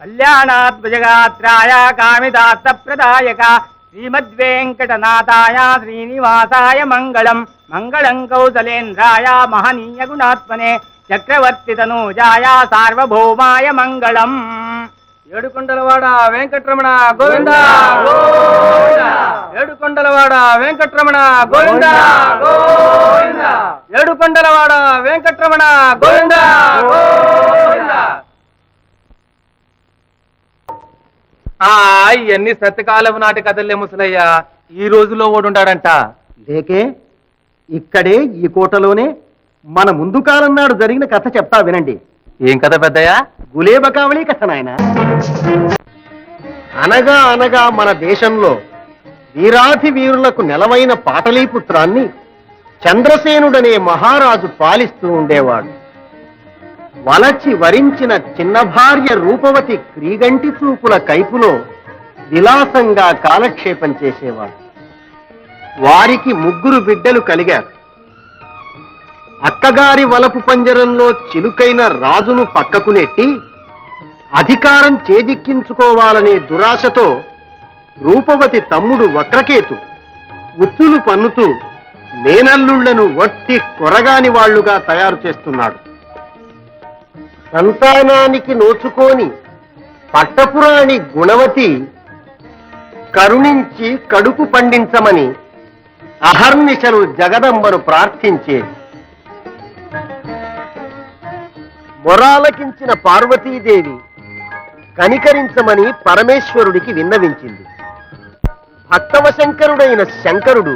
కళ్యాణాత్మజగాత్రాయ కామిదార్థప్రదాయక శ్రీమద్వేంకటనాథాయ శ్రీనివాసాయ మంగళం. మంగళం కౌసలేంద్రాయ మహనీయ గుణాత్మనే చక్రవర్తి తనూజాయ సార్వభౌమాయ మంగళం. ఏడుకొండలవాడ వెంకటరమణ గోవింద గోవింద. ఏడుకొండలవాడ వెంకటరమణ గోవింద గోవింద. ఏడుకొండలవాడ వెంకటరమణ గోవింద గోవింద. ఇవన్నీ సత్యకాలం నాటి కథలే ముసలయ్యా. ఈ రోజులో ఓడుంటాడంట. లేకే ఇక్కడే ఈ కోటలోనే మన ముందు కాలం నాడు జరిగిన కథ చెప్తా వినండి. ఏం కథ పెద్దయ్యా? గులేబకావళి కథ నాయన. అనగా అనగా మన దేశంలో వీరాధి వీరులకు నెలవైన పాటలీపుత్రాన్ని చంద్రసేనుడనే మహారాజు పాలిస్తూ ఉండేవాడు. వలచి వరించిన చిన్న భార్య రూపవతి క్రీగంటి చూపుల కైపులో విలాసంగా కాలక్షేపం చేసేవాడు. వారికి 3 బిడ్డలు కలిగారు. అక్కగారి వలపు పంజరంలో చిలుకైన రాజును పక్కకు నెట్టి అధికారం చేజిక్కించుకోవాలనే దురాశతో రూపవతి తమ్ముడు వక్రకేతు ఉచ్చులు పన్నుతూ నేనల్లుళ్లను వట్టి కొరగాని వాళ్లుగా తయారు చేస్తున్నాడు. సంతానానికి నోచుకోని పట్టపురాణి గుణవతి కరుణించి కడుపు పండించమని అహర్నిశలు జగదంబను ప్రార్థించేది. మొరాలకించిన పార్వతీదేవి కనికరించమని పరమేశ్వరుడికి విన్నవించింది. భక్తవశంకరుడైన శంకరుడు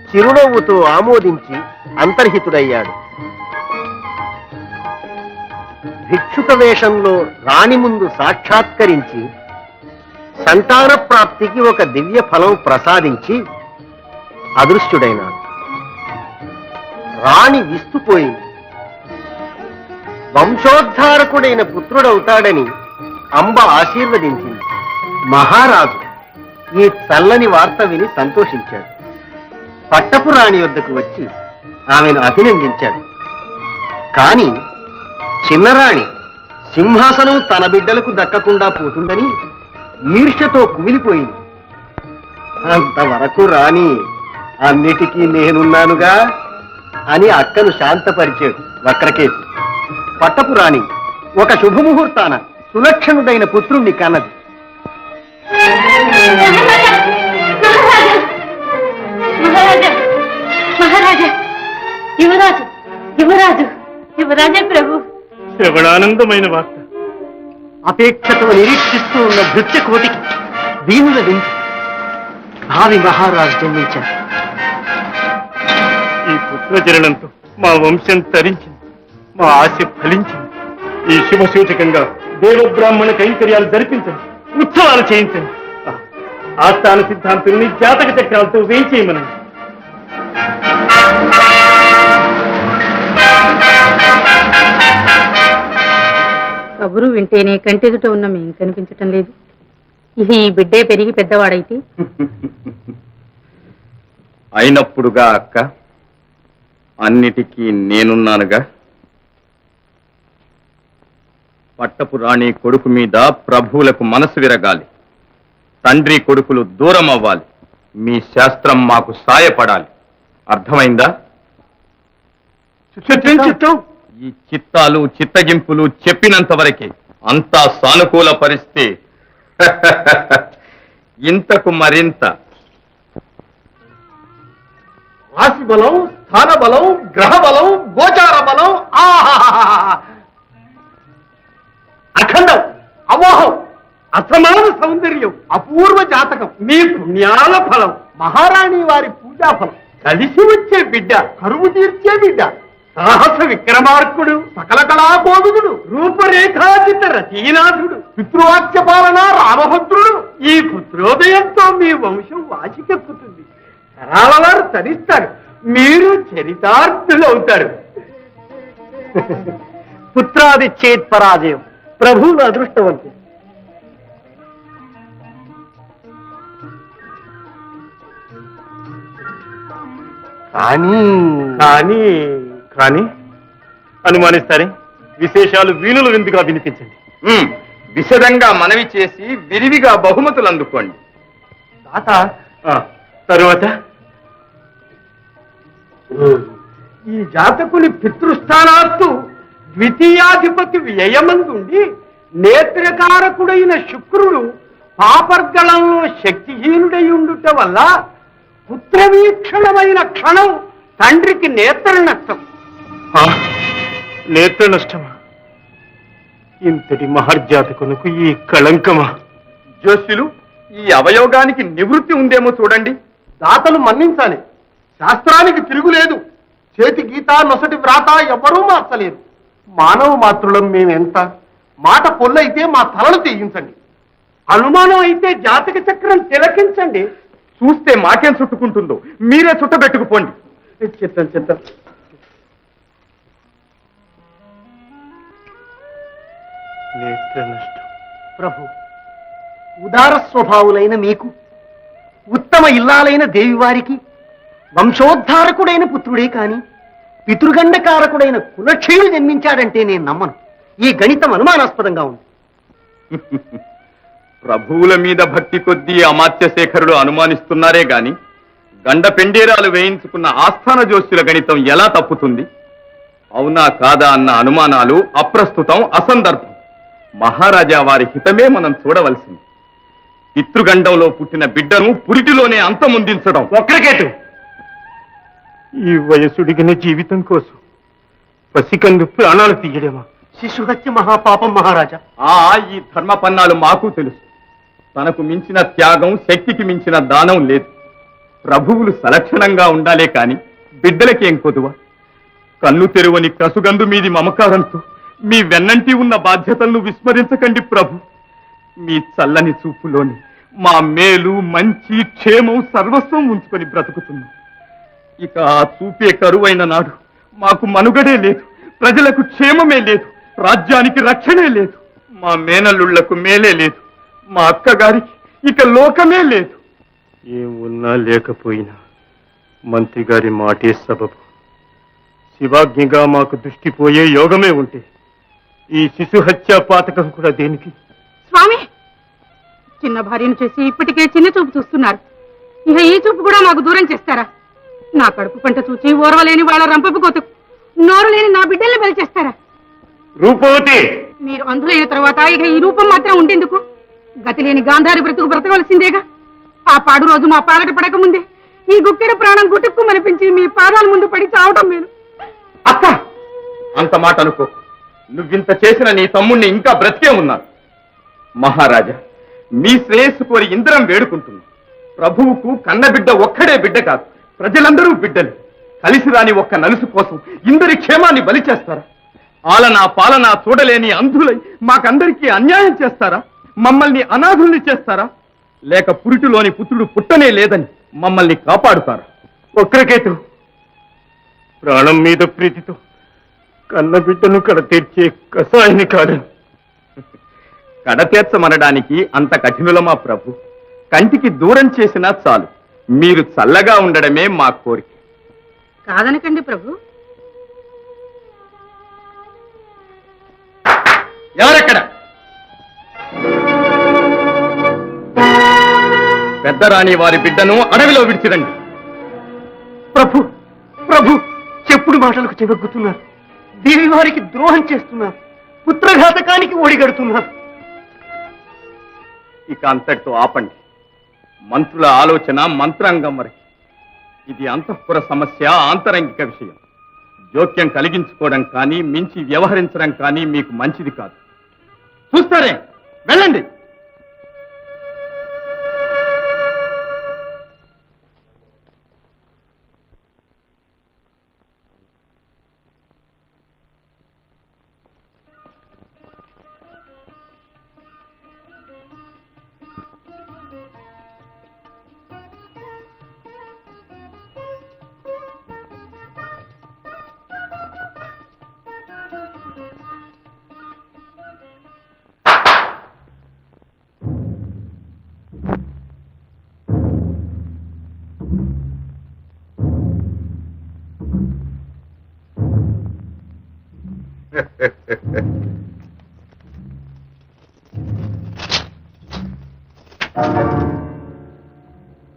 చిరునవ్వుతో ఆమోదించి అంతర్హితుడయ్యాడు. భిక్షుక వేషంలో రాణి ముందు సాక్షాత్కరించి సంతాన ప్రాప్తికి ఒక దివ్య ఫలం ప్రసాదించి అదృష్టుడైనాడు. రాణి విస్తుపోయింది. వంశోద్ధారకుడైన పుత్రుడవుతాడని అంబ ఆశీర్వదించింది. మహారాజు ఈ చల్లని వార్త విని సంతోషించాడు. పట్టపు రాణి వద్దకు వచ్చి ఆమెను అభినందించాడు. కాని చిన్నరాణి సింహాసనం తన బిడ్డలకు దక్కకుండా పోతుందని ఈర్ష్యతో కుమిలిపోయింది. అంతవరకు రాణి అన్నిటికీ నేనున్నానుగా అని అక్కను శాంతపరిచాడు వక్రకేతు. పట్టపు రాణి ఒక శుభముహూర్తాన సులక్షణుడైన పుత్రుణ్ణి కన్నది. యువరాజు యువరాజు యువరాజే ప్రభు. శ్రవణానందమైన వార్త. అపేక్షతో నిరీక్షిస్తూ ఉన్న భృత్య కోటికి దీనుల దించి భావి మహారాజు జన్మించారు. ఈ పుత్రజననంతో మా వంశం తరించింది, మా ఆశ ఫలించింది. ఈ శుభ సూచకంగా దేవబ్రాహ్మణ కైంకర్యాలు జరిపించండి, ఉత్సవాలు చేయించండి. ఆస్థాన సిద్ధాంతుల్ని జాతక చక్రాలతో వేయించేయమనండి. కబురు వింటేనే కంటెదుట ఉన్న మేం కనిపించటం లేదు. ఇది ఈ బిడ్డే పెరిగి పెద్దవాడైతే అయినప్పుడుగా అక్క, అన్నిటికీ నేనున్నానుగా. పట్టపు రాణి కొడుకు మీద ప్రభువులకు మనసు విరగాలి. తండ్రి కొడుకులు దూరం అవ్వాలి. మీ శాస్త్రం మాకు సాయపడాలి. అర్థమైందా? ఈ చిత్తాలు చిత్తగింపులు చెప్పినంత వరకే. అంతా సానుకూల పరిస్థితి. ఇంతకు మరింత రాశి బలం, స్థాన బలం, గ్రహ బలం, గోచార బలం, అఖండం, అమోహం, అసమాన సౌందర్యం, అపూర్వ జాతకం, మీ పుణ్యాల ఫలం, మహారాణి వారి పూజా ఫలం, కలిసి వచ్చే బిడ్డ, కరువు తీర్చే బిడ్డ, సాహస విక్రమార్కుడు, సకల కళాకోవిదుడు, రూపరేఖాచిత రచీనాథుడు, పితృవాక్య పాలన రామభద్రుడు. ఈ పుత్రోదయంతో మీ వంశం వాచికెక్కుతుంది. తరాల వారు తరిస్తారు, మీరు చరితార్థులవుతారు. పుత్రాది చేత్ పరాజయం, ప్రభువులు అదృష్టవంతులు. కానీ కానీ అనుమానిస్తారే? విశేషాలు వీణుల విందుగా వినిపించండి. విశదంగా మనవి చేసి విరివిగా బహుమతులు అందుకోండి. తాత, తరువాత ఈ జాతకుని పితృస్థానాత్తు ద్వితీయాధిపతి వ్యయమందుండి నేత్రకారకుడైన శుక్రుడు పాపర్గళంలో శక్తిహీనుడై ఉండుట వల్ల పుత్రవీక్షణమైన క్షణం తండ్రికి నేత్ర నష్టం. నేత్ర నష్టమా? ఇంతటి మహర్జాతకునకు ఈ కళంకమా? జోస్యులు, ఈ అవయోగానికి నివృత్తి ఉందేమో చూడండి. దాతలు మన్నించాలి. శాస్త్రానికి తిరుగులేదు. చేతి గీత నొసటి వ్రాత ఎవ్వరూ మార్చలేరు. మానవ మాతృలం మేమెంత. మాట పొల్లైతే మా తలలు తీయించండి. అనుమానం అయితే జాతక చక్రం తిలకించండి. చూస్తే మాకేం చుట్టుకుంటుందో మీరే చుట్టబెట్టుకుపోండి. చిత్తం చిత్తం. నేత్ర నష్టం. ప్రభు, ఉదార స్వభావులైన మీకు, ఉత్తమ ఇల్లాలైన దేవివారికి వంశోద్ధారకుడైన పుత్రుడే కాని పితృగండకారకుడైన కులక్షయుడు జన్మించాడంటే నేను నమ్మను. ఈ గణితం అనుమానాస్పదంగా ఉంది. ప్రభువుల మీద భక్తి కొద్దీ అమాత్యశేఖరుడు అనుమానిస్తున్నారే గాని గండ పెండేరాలు వేయించుకున్న ఆస్థాన జోస్యుల గణితం ఎలా తప్పుతుంది? అవునా కాదా అన్న అనుమానాలు అప్రస్తుతం, అసందర్భం. మహారాజా వారి హితమే మనం చూడవలసింది. పితృగండంలో పుట్టిన బిడ్డను పురిటిలోనే అంతమొందించడం. వక్రకేతు, ఈ వయసుడిగిన జీవితం కోసం పసికందు ప్రాణాలు తీయడమా? శిశుహత్య మహాపాపం మహారాజా. ఈ ధర్మపన్నాలు మాకు తెలుసు. తనకు మించిన త్యాగం, శక్తికి మించిన దానం లేదు. ప్రభువులు సలక్షణంగా ఉండాలే కాని బిడ్డలకేం కొదువ? కన్ను తెరువని కసుగందు మీది మమకారంతో మీ వెన్నంటి ఉన్న బాధ్యతలను విస్మరించకండి ప్రభు. మీ చల్లని చూపులోని మా మేలు, మంచి, క్షేమం సర్వస్వం ఉంచుకొని బ్రతుకుతున్నాం. ఇక ఆ చూపే కరువైన నాడు మాకు మనుగడే లేదు, ప్రజలకు క్షేమమే లేదు, రాజ్యానికి రక్షణే లేదు, మా మేనల్లుళ్లకు మేలే లేదు, మా అక్కగారికి ఇక లోకమే లేదు. ఏమున్నా లేకపోయినా మంత్రి గారి మాటే సబబు. శివాజ్ఞగా మాకు దృష్టిపోయే యోగమే ఉంటే ఈ శిశు హత్యా పాతకం కూడా దేనికి? స్వామి, చిన్న భార్యను చేసి ఇప్పటికే చిన్న చూపు చూస్తున్నారు. ఇక ఈ చూపు కూడా నాకు దూరం చేస్తారా? నా కడుపు పంట చూచి ఓర్వలేని వాళ్ళ రంపపు కోతకు నోరు లేని నా బిడ్డల్ని బలి చేస్తారా? రూపవతి, మీరు అంధులైన తర్వాత ఇక ఈ రూపం మాత్రం ఉండేందుకు? గతి లేని గాంధారి బ్రతుకు బ్రతకవలసిందేగా. ఆ పాడు రోజు మా పాలట పడక ముందే ఈ గుక్కెడ ప్రాణం గుట్టుక్కు మనిపించి మీ పాదాల ముందు పడి చావటం మేలు. అక్క, అంత మాట అనుకో. నువ్వింత చేసిన నీ తమ్ముణ్ణి ఇంకా బ్రతికే ఉన్నారు. మహారాజా, మీ శ్రేయస్సు కోరి ఇంద్రం వేడుకుంటున్నా. ప్రభువుకు కన్నబిడ్డ ఒక్కడే బిడ్డ కాదు, ప్రజలందరూ బిడ్డలు. కలిసి రాని ఒక్క నలుసు కోసం ఇందరి క్షేమాన్ని బలి చేస్తారా? ఆలనా పాలనా చూడలేని అంధులై మాకందరికీ అన్యాయం చేస్తారా? మమ్మల్ని అనాథుల్ని చేస్తారా? లేక పురిటిలోని పుత్రుడు పుట్టనే లేదని మమ్మల్ని కాపాడుతారా? వక్రకేతు, ప్రాణం మీద ప్రీతితో కన్నబిడ్డను కడతీర్చే కసాయిని కాదని. కడతీర్చమనడానికి అంత కఠినులమా ప్రభు? కంటికి దూరం చేసినా చాలు. మీరు చల్లగా ఉండడమే మా కోరిక. కాదనకండి ప్రభు. ఎవరెక్కడ? పెద్దరాణి వారి బిడ్డను అడవిలో విడిచిరండి. ప్రభు, ప్రభు, చెప్పుడు మాటలకు చెగొగ్గుతున్నారు. దేవి వారికి ద్రోహం చేస్తున్నారు. పుత్రఘాతకానికి ఒడిగడుతున్నారు. ఇక అంతటితో ఆపండి. మంత్రుల ఆలోచన మంత్రాంగం వరకు. ఇది అంతఃపుర సమస్య, ఆంతరంగిక విషయం. జోక్యం కలిగించుకోవడం కానీ, మించి వ్యవహరించడం కానీ మీకు మంచిది కాదు. చూస్తారే, వెళ్ళండి.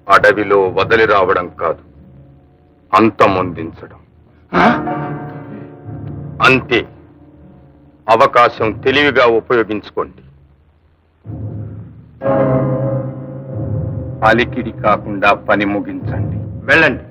అడవిలో వదిలి రావడం కాదు, అంతమొందించడం. అంతే. అవకాశం తెలివిగా ఉపయోగించుకోండి. అలికిడి కాకుండా పని ముగించండి. వెళ్ళండి.